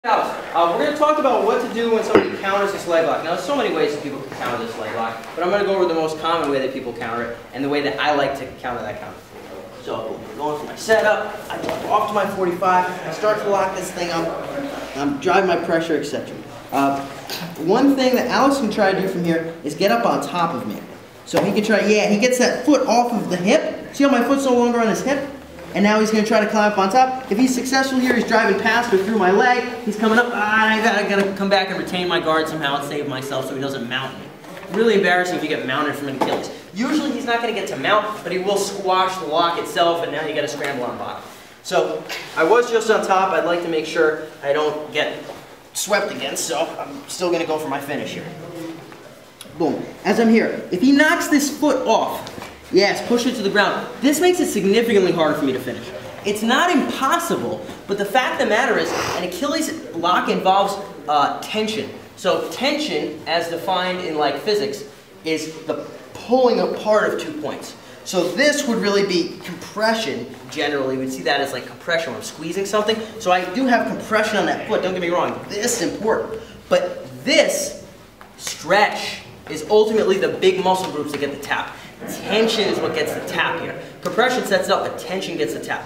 We're going to talk about what to do when somebody counters this leg lock. Now, there's so many ways that people can counter this leg lock, but I'm going to go over the most common way that people counter it and the way that I like to counter that counter. So, going for my setup, I jump off to my 45, I start to lock this thing up, I'm driving my pressure, etc. One thing that Alex can try to do from here is get up on top of me. So he can try, he gets that foot off of the hip. See how my foot's no longer on his hip? And now he's going to try to climb up on top. If he's successful here, he's driving past or through my leg. He's coming up. I gotta come back and retain my guard somehow and save myself so he doesn't mount me. Really embarrassing if you get mounted from an Achilles. Usually he's not going to get to mount, but he will squash the lock itself, and now you got to scramble on bottom. So I was just on top. I'd like to make sure I don't get swept against, so I'm still going to go for my finish here. Boom. As I'm here, if he knocks this foot off, yes, push it to the ground. This makes it significantly harder for me to finish. It's not impossible, but the fact of the matter is, an Achilles lock involves tension. So tension, as defined in like physics, is the pulling apart of 2 points. So this would really be compression, generally. We'd see that as like compression when I'm squeezing something. So I do have compression on that foot, don't get me wrong. This is important. But this stretch is ultimately the big muscle groups that get the tap. Tension is what gets the tap here. Compression sets it up, but tension gets the tap.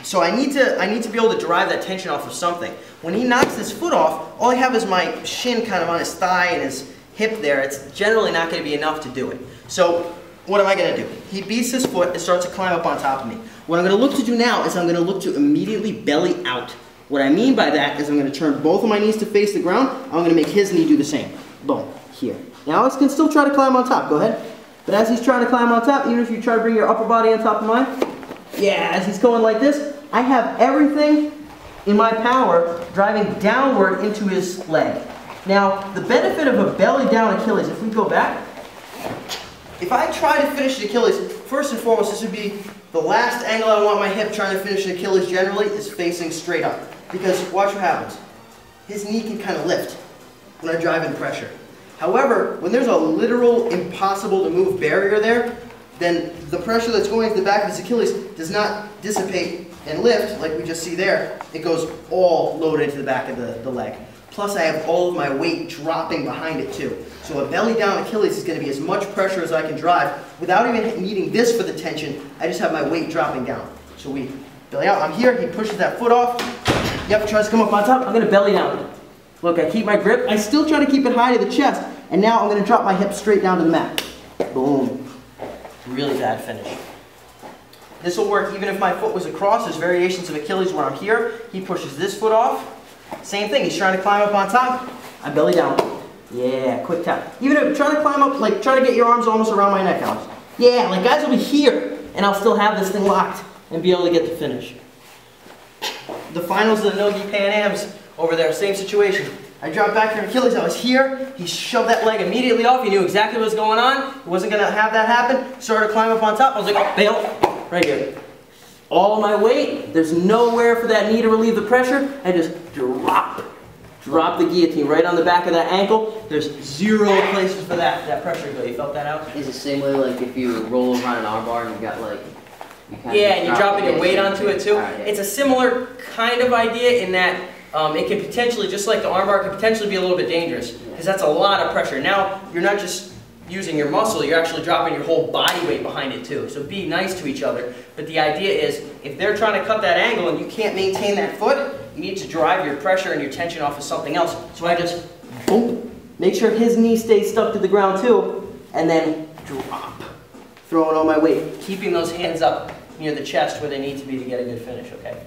So I need to be able to derive that tension off of something. When he knocks his foot off, all I have is my shin kind of on his thigh and his hip there. It's generally not going to be enough to do it. So what am I going to do? He beats his foot and starts to climb up on top of me. What I'm going to look to do now is I'm going to look to immediately belly out. What I mean by that is I'm going to turn both of my knees to face the ground. I'm going to make his knee do the same. Boom. Here. Now Alex can still try to climb on top. Go ahead. But as he's trying to climb on top, even if you try to bring your upper body on top of mine, as he's going like this, I have everything in my power driving downward into his leg. Now, the benefit of a belly down Achilles, if we go back, if I try to finish the Achilles, first and foremost, this would be the last angle I want my hip trying to finish the Achilles generally is facing straight up. Because watch what happens. His knee can kind of lift when I drive in pressure. However, when there's a literal impossible to move barrier there, then the pressure that's going to the back of his Achilles does not dissipate and lift like we just see there. It goes all loaded to the back of the leg. Plus I have all of my weight dropping behind it too. So a belly down Achilles is going to be as much pressure as I can drive without even needing this for the tension. I just have my weight dropping down. So we belly out. I'm here, he pushes that foot off. Yep, tries to come up on top. I'm going to belly down. Look, I keep my grip. I still try to keep it high to the chest. And now I'm going to drop my hips straight down to the mat. Boom. Really bad finish. This will work even if my foot was across. There's variations of Achilles where I'm here. He pushes this foot off. Same thing. He's trying to climb up on top. I belly down. Yeah, quick tap. Even if trying to climb up, like try to get your arms almost around my neck, Alex. Yeah, like guys will be here, and I'll still have this thing locked and be able to get the finish. The finals of the Nogi Pan Ams over there, same situation. I dropped back from Achilles, I was here, he shoved that leg immediately off, he knew exactly what was going on, he wasn't going to have that happen, started to climb up on top, I was like, oh, bail, right here. All my weight, there's nowhere for that knee to relieve the pressure, I just drop the guillotine right on the back of that ankle, there's zero places for that pressure to go. You felt that out? It's the same way like if you roll around an arm bar and you got like, and you're dropping your weight onto it too. Right, yeah. It's a similar kind of idea in that it can potentially, just like the armbar, can potentially be a little bit dangerous because that's a lot of pressure. Now, you're not just using your muscle, you're actually dropping your whole body weight behind it too. So be nice to each other. But the idea is, if they're trying to cut that angle and you can't maintain that foot, you need to drive your pressure and your tension off of something else. So I just, boom, make sure his knee stays stuck to the ground too, and then drop. Throwing all my weight, keeping those hands up near the chest where they need to be to get a good finish, okay?